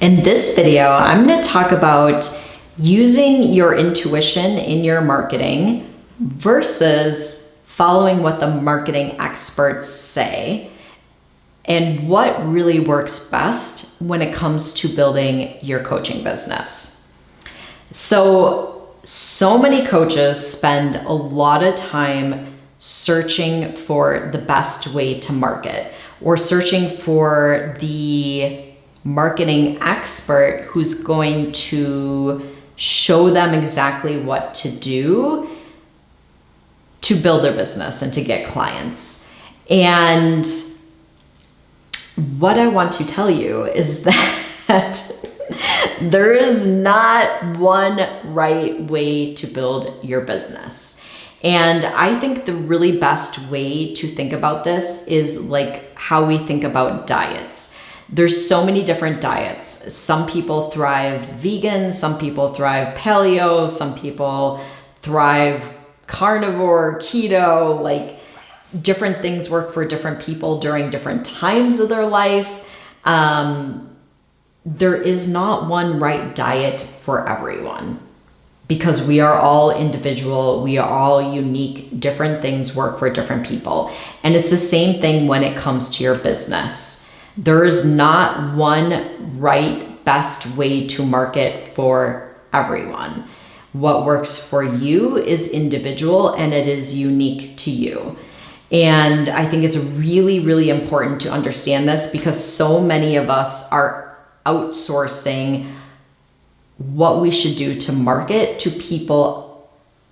In this video, I'm going to talk about using your intuition in your marketing versus following what the marketing experts say, and what really works best when it comes to building your coaching business. So many coaches spend a lot of time searching for the best way to market, or searching for the marketing expert who's going to show them exactly what to do to build their business and to get clients. And what I want to tell you is that there is not one right way to build your business. And I think the really best way to think about this is like how we think about diets. There's so many different diets. Some people thrive vegan, some people thrive paleo, some people thrive carnivore, keto, like different things work for different people during different times of their life. There is not one right diet for everyone, because we are all individual, we are all unique, different things work for different people. And it's the same thing when it comes to your business. There is not one right, best way to market for everyone. What works for you is individual and it is unique to you. And I think it's really, really important to understand this, because so many of us are outsourcing what we should do to market to people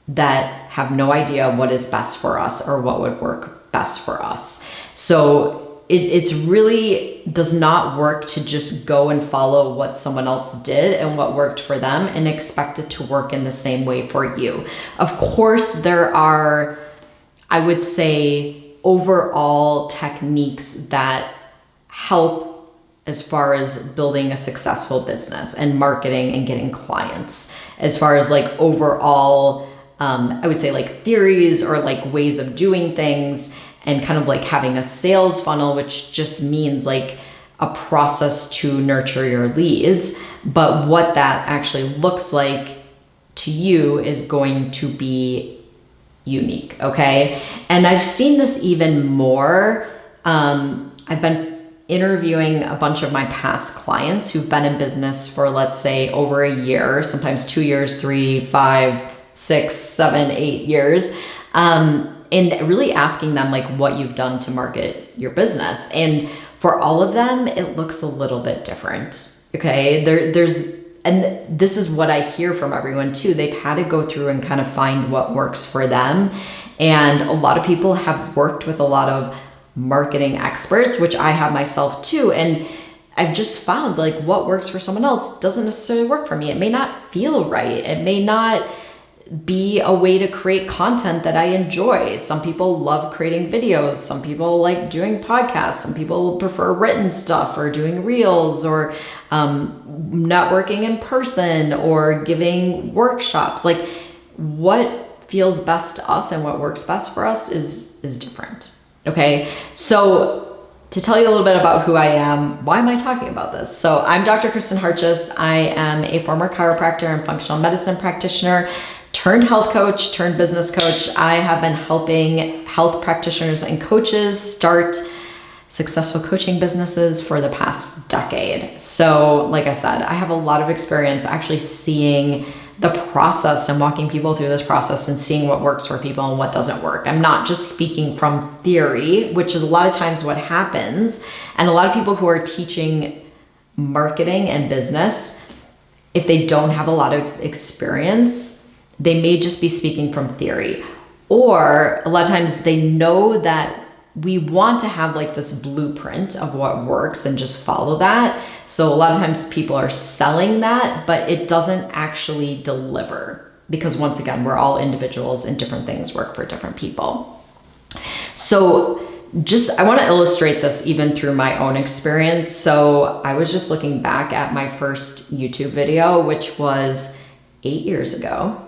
that have no idea what is best for us or what would work best for us. So it's really does not work to just go and follow what someone else did and what worked for them and expect it to work in the same way for you. Of course, there are, I would say, overall techniques that help as far as building a successful business and marketing and getting clients. As far as like overall, I would say like theories or like ways of doing things, and kind of like having a sales funnel, which just means like a process to nurture your leads. But what that actually looks like to you is going to be unique, okay? And I've seen this even more. I've been interviewing a bunch of my past clients who've been in business for, let's say, over a year, sometimes 2 years, 3, 5, 6, 7, 8 years. And really asking them like what you've done to market your business. And for all of them, it looks a little bit different, okay? And this is what I hear from everyone too. They've had to go through and kind of find what works for them. And a lot of people have worked with a lot of marketing experts, which I have myself too. And I've just found like what works for someone else doesn't necessarily work for me. It may not feel right. It may not be a way to create content that I enjoy. Some people love creating videos. Some people like doing podcasts. Some people prefer written stuff or doing reels or networking in person or giving workshops. Like what feels best to us and what works best for us is different. Okay. So to tell you a little bit about who I am, why am I talking about this? So I'm Dr. Kristin Hartjes. I am a former chiropractor and functional medicine practitioner turned health coach, turned business coach. I have been helping health practitioners and coaches start successful coaching businesses for the past decade. So like I said, I have a lot of experience actually seeing the process and walking people through this process and seeing what works for people and what doesn't work. I'm not just speaking from theory, which is a lot of times what happens. And a lot of people who are teaching marketing and business, if they don't have a lot of experience, they may just be speaking from theory. Or a lot of times they know that we want to have like this blueprint of what works and just follow that. So a lot of times people are selling that, but it doesn't actually deliver, because once again, we're all individuals and different things work for different people. So I want to illustrate this even through my own experience. So I was just looking back at my first YouTube video, which was 8 years ago.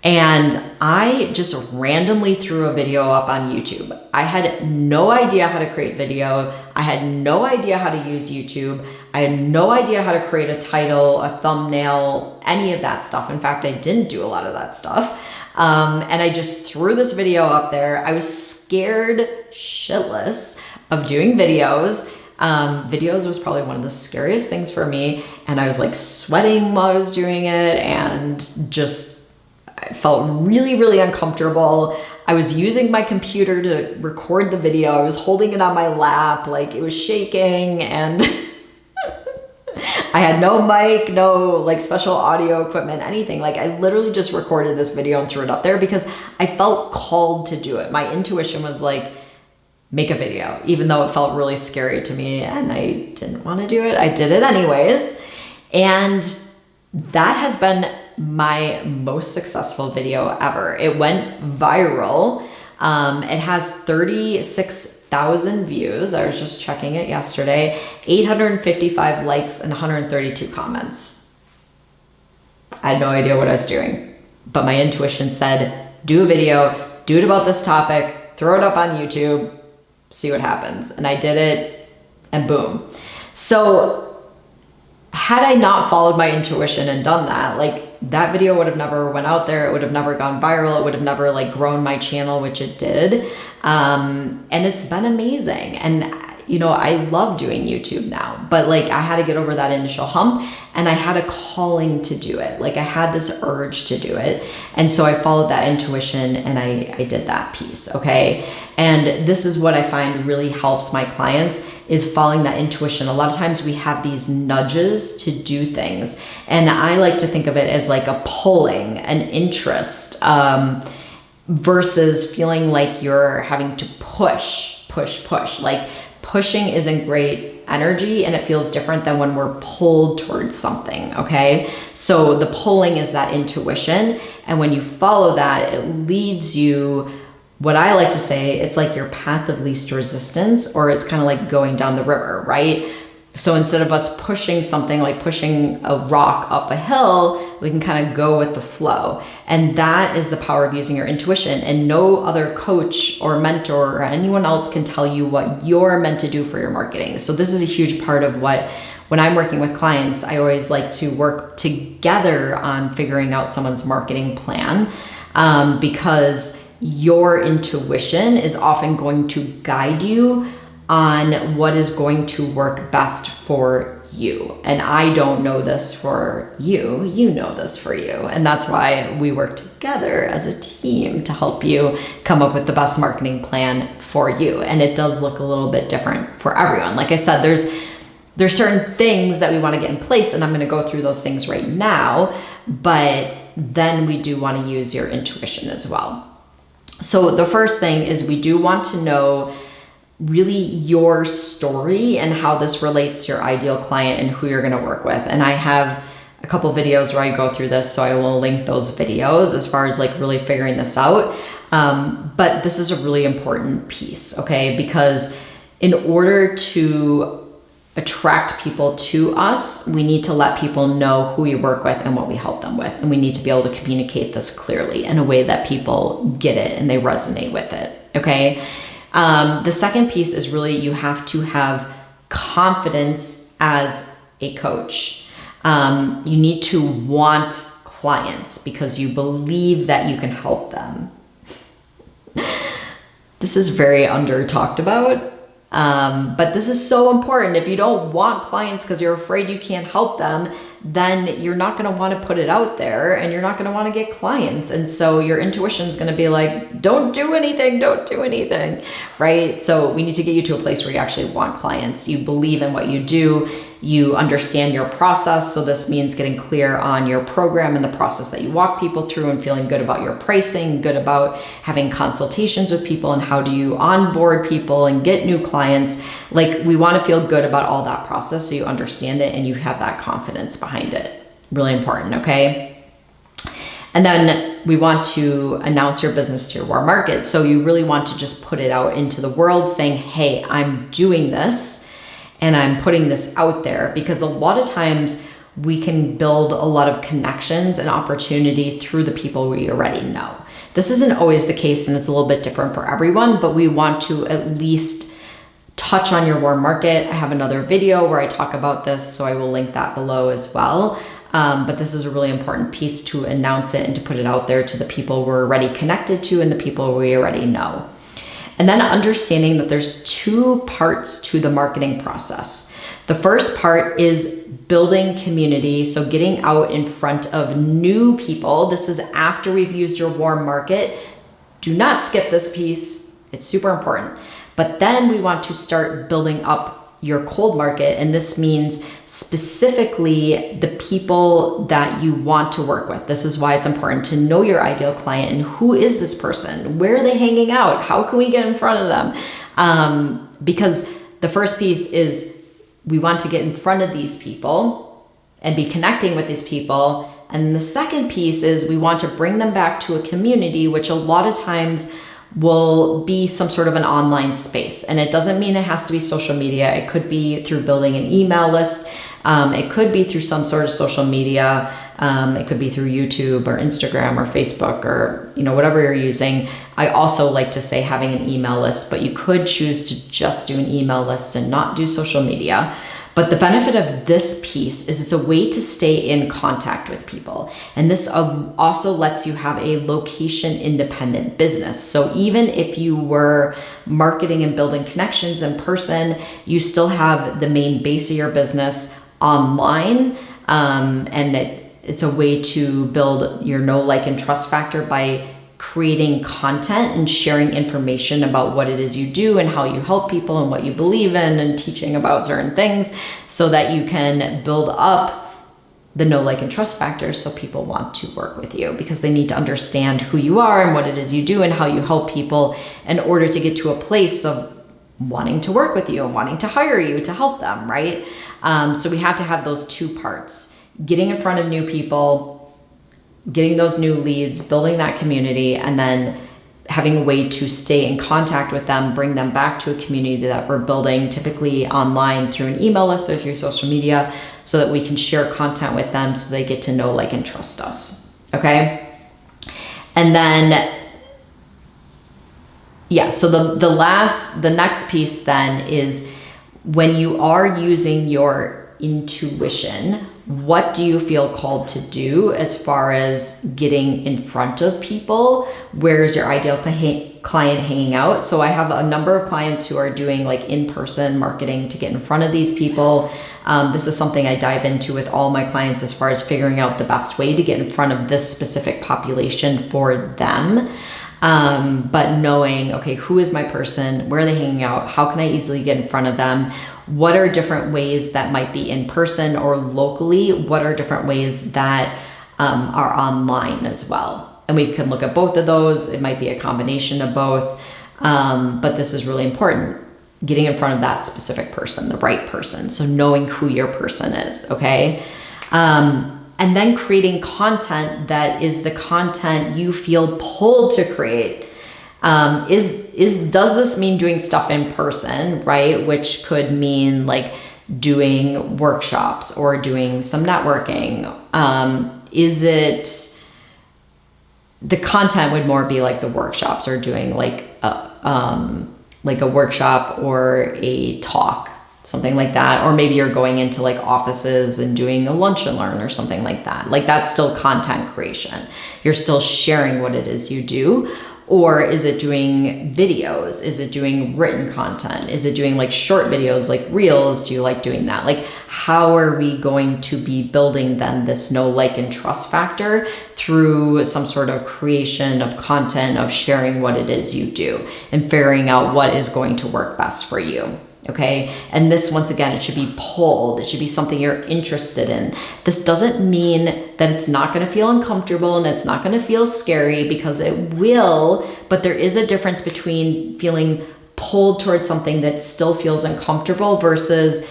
And I just randomly threw a video up on YouTube. I had no idea how to create video. I had no idea how to use YouTube. I had no idea how to create a title, a thumbnail, any of that stuff. In fact, I didn't do a lot of that stuff. And I just threw this video up there. I was scared shitless of doing videos. Videos was probably one of the scariest things for me. And I was like sweating while I was doing it, and just I felt really, really uncomfortable. I was using my computer to record the video. I was holding it on my lap, like it was shaking, and I had no mic, no like special audio equipment, anything. Like I literally just recorded this video and threw it up there because I felt called to do it. My intuition was like, make a video, even though it felt really scary to me and I didn't want to do it. I did it anyways. And that has been my most successful video ever. It went viral. It has 36,000 views. I was just checking it yesterday, 855 likes and 132 comments. I had no idea what I was doing, but my intuition said, do a video, do it about this topic, throw it up on YouTube, see what happens. And I did it, and boom. So had I not followed my intuition and done that, like that video would have never went out there. It would have never gone viral. It would have never like grown my channel, which it did. And it's been amazing. And you know, I love doing YouTube now, but like I had to get over that initial hump, and I had a calling to do it. Like I had this urge to do it. And so I followed that intuition and I did that piece. Okay. And this is what I find really helps my clients is following that intuition. A lot of times we have these nudges to do things. And I like to think of it as like a pulling, an interest, versus feeling like you're having to push. Like pushing isn't great energy, and it feels different than when we're pulled towards something, okay? So the pulling is that intuition, and when you follow that, it leads you, what I like to say, it's like your path of least resistance, or it's kind of like going down the river, right? So instead of us pushing something, like pushing a rock up a hill, we can kind of go with the flow. And that is the power of using your intuition. And no other coach or mentor or anyone else can tell you what you're meant to do for your marketing. So this is a huge part of what, when I'm working with clients, I always like to work together on figuring out someone's marketing plan, because your intuition is often going to guide you on what is going to work best for you. And I don't know this for you, you know this for you. And that's why we work together as a team to help you come up with the best marketing plan for you. And it does look a little bit different for everyone. Like I said, there's certain things that we want to get in place, and I'm going to go through those things right now, but then we do want to use your intuition as well. So the first thing is we do want to know really your story and how this relates to your ideal client and who you're going to work with. And I have a couple videos where I go through this, so I will link those videos as far as like really figuring this out. But this is a really important piece, okay? Because in order to attract people to us, we need to let people know who we work with and what we help them with. And we need to be able to communicate this clearly in a way that people get it and they resonate with it, okay? The second piece is really you have to have confidence as a coach. You need to want clients because you believe that you can help them. This is very under talked about, but this is so important. If you don't want clients because you're afraid you can't help them, then you're not going to want to put it out there and you're not going to want to get clients. And so your intuition is going to be like, don't do anything, right? So we need to get you to a place where you actually want clients. You believe in what you do. You understand your process. So this means getting clear on your program and the process that you walk people through and feeling good about your pricing, good about having consultations with people and how do you onboard people and get new clients. Like we want to feel good about all that process so you understand it and you have that confidence behind it. Really important, okay? And then we want to announce your business to your warm market. So you really want to just put it out into the world saying, hey, I'm doing this and I'm putting this out there, because a lot of times we can build a lot of connections and opportunity through the people we already know. This isn't always the case, and it's a little bit different for everyone, but we want to at least touch on your warm market. I have another video where I talk about this, so I will link that below as well. But this is a really important piece to announce it and to put it out there to the people we're already connected to and the people we already know. And then understanding that there's two parts to the marketing process. The first part is building community, so getting out in front of new people. This is after we've used your warm market. Do not skip this piece. It's super important. But then we want to start building up your cold market, and this means specifically the people that you want to work with. This is why it's important to know your ideal client and who is this person? Where are they hanging out? How can we get in front of them? Because the first piece is we want to get in front of these people and be connecting with these people. And the second piece is we want to bring them back to a community, which a lot of times will be some sort of an online space. And it doesn't mean it has to be social media. It could be through building an email list. It could be through some sort of social media. It could be through YouTube or Instagram or Facebook or, whatever you're using. I also like to say having an email list, but you could choose to just do an email list and not do social media. But the benefit of this piece is it's a way to stay in contact with people. And this also lets you have a location independent business. So even if you were marketing and building connections in person, you still have the main base of your business online. And it's a way to build your know, like, and trust factor by creating content and sharing information about what it is you do and how you help people and what you believe in and teaching about certain things so that you can build up the know, like, and trust factor so people want to work with you because they need to understand who you are and what it is you do and how you help people in order to get to a place of wanting to work with you and wanting to hire you to help them, right? So we have to have those two parts: getting in front of new people, getting those new leads, building that community, and then having a way to stay in contact with them, bring them back to a community that we're building, typically online through an email list or through social media, so that we can share content with them so they get to know, like, and trust us. Okay? And then, so the next piece then is when you are using your intuition, what do you feel called to do as far as getting in front of people? Where's your ideal client hanging out? So I have a number of clients who are doing like in-person marketing to get in front of these people. This is something I dive into with all my clients as far as figuring out the best way to get in front of this specific population for them. But knowing, okay, who is my person? Where are they hanging out? How can I easily get in front of them? What are different ways that might be in person or locally? What are different ways that are online as well? And we can look at both of those. It might be a combination of both, but this is really important. Getting in front of that specific person, the right person. So knowing who your person is, okay? And then creating content that is the content you feel pulled to create. Does this mean doing stuff in person, right? Which could mean like doing workshops or doing some networking. Is it, the content would more be like the workshops or doing like a workshop or a talk, something like that. Or maybe you're going into like offices and doing a lunch and learn or something like that. Like that's still content creation. You're still sharing what it is you do. Or is it doing videos? Is it doing written content? Is it doing like short videos like reels? Do you like doing that? Like how are we going to be building then this know, like, and trust factor through some sort of creation of content, of sharing what it is you do and figuring out what is going to work best for you? Okay. And this, once again, it should be pulled. It should be something you're interested in. This doesn't mean that it's not going to feel uncomfortable and it's not going to feel scary, because it will, but there is a difference between feeling pulled towards something that still feels uncomfortable versus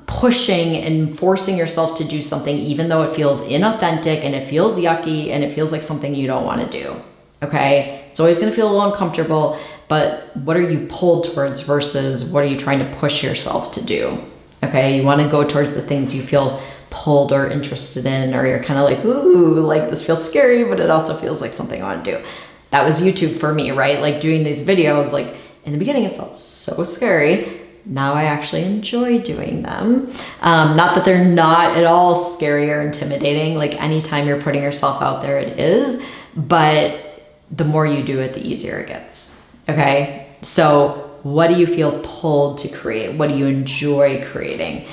pushing and forcing yourself to do something, even though it feels inauthentic and it feels yucky and it feels like something you don't want to do. Okay. It's always going to feel a little uncomfortable, but what are you pulled towards versus what are you trying to push yourself to do? Okay. You want to go towards the things you feel pulled or interested in, or you're kind of like, ooh, like this feels scary, but it also feels like something I want to do. That was YouTube for me, right? Like doing these videos, like in the beginning, it felt so scary. Now I actually enjoy doing them. Not that they're not at all scary or intimidating. Like anytime you're putting yourself out there, it is, but the more you do it, the easier it gets. Okay. So what do you feel pulled to create? What do you enjoy creating?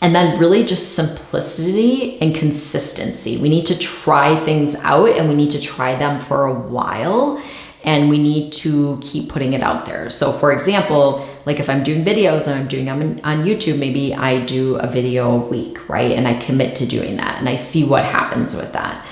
And then really just simplicity and consistency. We need to try things out, and we need to try them for a while, and we need to keep putting it out there. So for example, like if I'm doing videos and I'm doing them on YouTube, maybe I do a video a week, right? And I commit to doing that and I see what happens with that.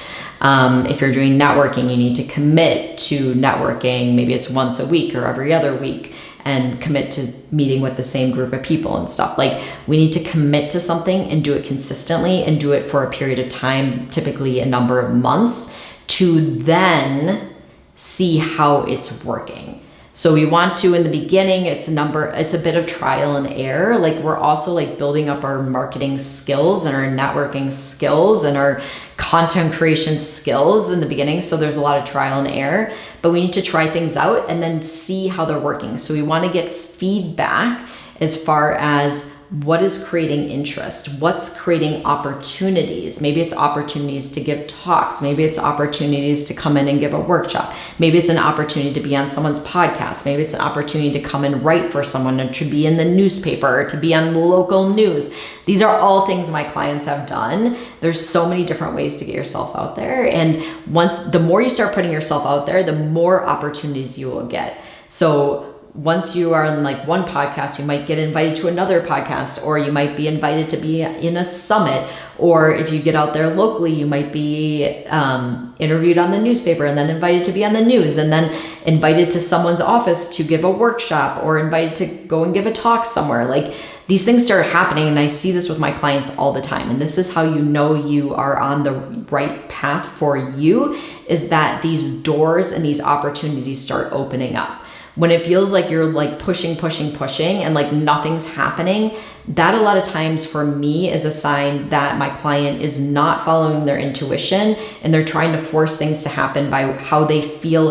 If you're doing networking, you need to commit to networking. Maybe it's once a week or every other week, and commit to meeting with the same group of people and stuff. Like we need to commit to something and do it consistently and do it for a period of time, typically a number of months, to then see how it's working. So we want to, in the beginning, it's a bit of trial and error. Like we're also like building up our marketing skills and our networking skills and our content creation skills in the beginning. So there's a lot of trial and error, but we need to try things out and then see how they're working. So we want to get feedback as far as what is creating interest, what's creating opportunities. Maybe it's opportunities to give talks. Maybe it's opportunities to come in and give a workshop. Maybe it's an opportunity to be on someone's podcast. Maybe it's an opportunity to come and write for someone, or to be in the newspaper, or to be on local news. These are all things my clients have done. There's so many different ways to get yourself out there. And the more you start putting yourself out there, the more opportunities you will get. So once you are on like one podcast, you might get invited to another podcast, or you might be invited to be in a summit. Or if you get out there locally, you might be interviewed on the newspaper and then invited to be on the news, and then invited to someone's office to give a workshop, or invited to go and give a talk somewhere. Like these things start happening, and I see this with my clients all the time. And this is how you know you are on the right path for you, is that these doors and these opportunities start opening up. When it feels like you're like pushing and like nothing's happening, that a lot of times for me is a sign that my client is not following their intuition, and they're trying to force things to happen by how they feel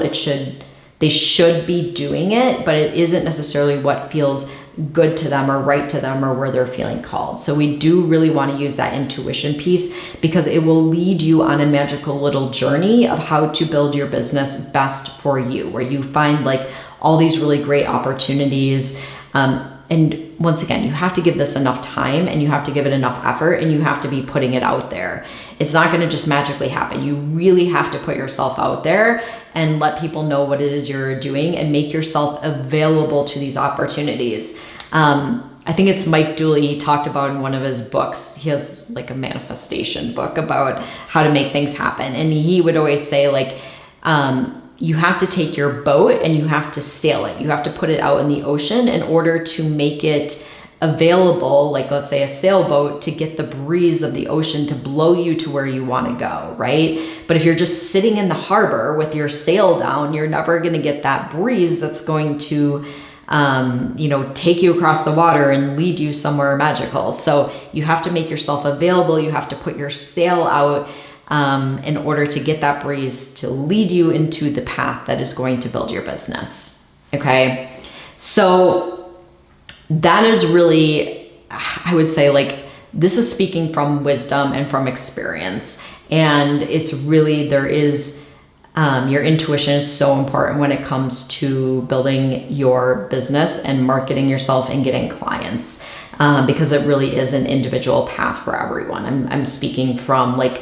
they should be doing it, but it isn't necessarily what feels good to them or right to them or where they're feeling called. So we do really want to use that intuition piece, because it will lead you on a magical little journey of how to build your business best for you, where you find like all these really great opportunities. And once again, you have to give this enough time, and you have to give it enough effort, and you have to be putting it out there. It's not going to just magically happen. You really have to put yourself out there and let people know what it is you're doing, and make yourself available to these opportunities. I think it's Mike Dooley, he talked about in one of his books, he has like a manifestation book about how to make things happen. And he would always say like, you have to take your boat and you have to sail it. You have to put it out in the ocean in order to make it available, like let's say a sailboat, to get the breeze of the ocean to blow you to where you want to go, right? But if you're just sitting in the harbor with your sail down, you're never going to get that breeze that's going to take you across the water and lead you somewhere magical. So you have to make yourself available. You have to put your sail out in order to get that breeze to lead you into the path that is going to build your business. Okay. So that is really, I would say, like, this is speaking from wisdom and from experience. And it's really, your intuition is so important when it comes to building your business and marketing yourself and getting clients, because it really is an individual path for everyone. I'm speaking from like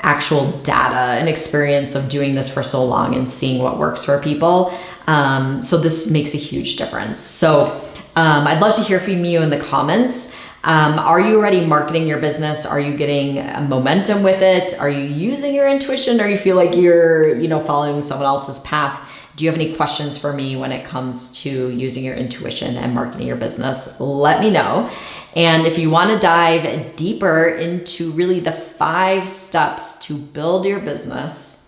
actual data and experience of doing this for so long and seeing what works for people. So this makes a huge difference. So I'd love to hear from you in the comments. Are you already marketing your business? Are you getting momentum with it? Are you using your intuition, or you feel like you're, following someone else's path? Do you have any questions for me when it comes to using your intuition and marketing your business? Let me know. And if you want to dive deeper into really the 5 steps to build your business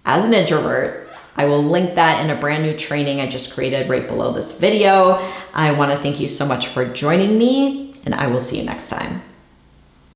as an introvert, I will link that in a brand new training I just created right below this video. I want to thank you so much for joining me, and I will see you next time.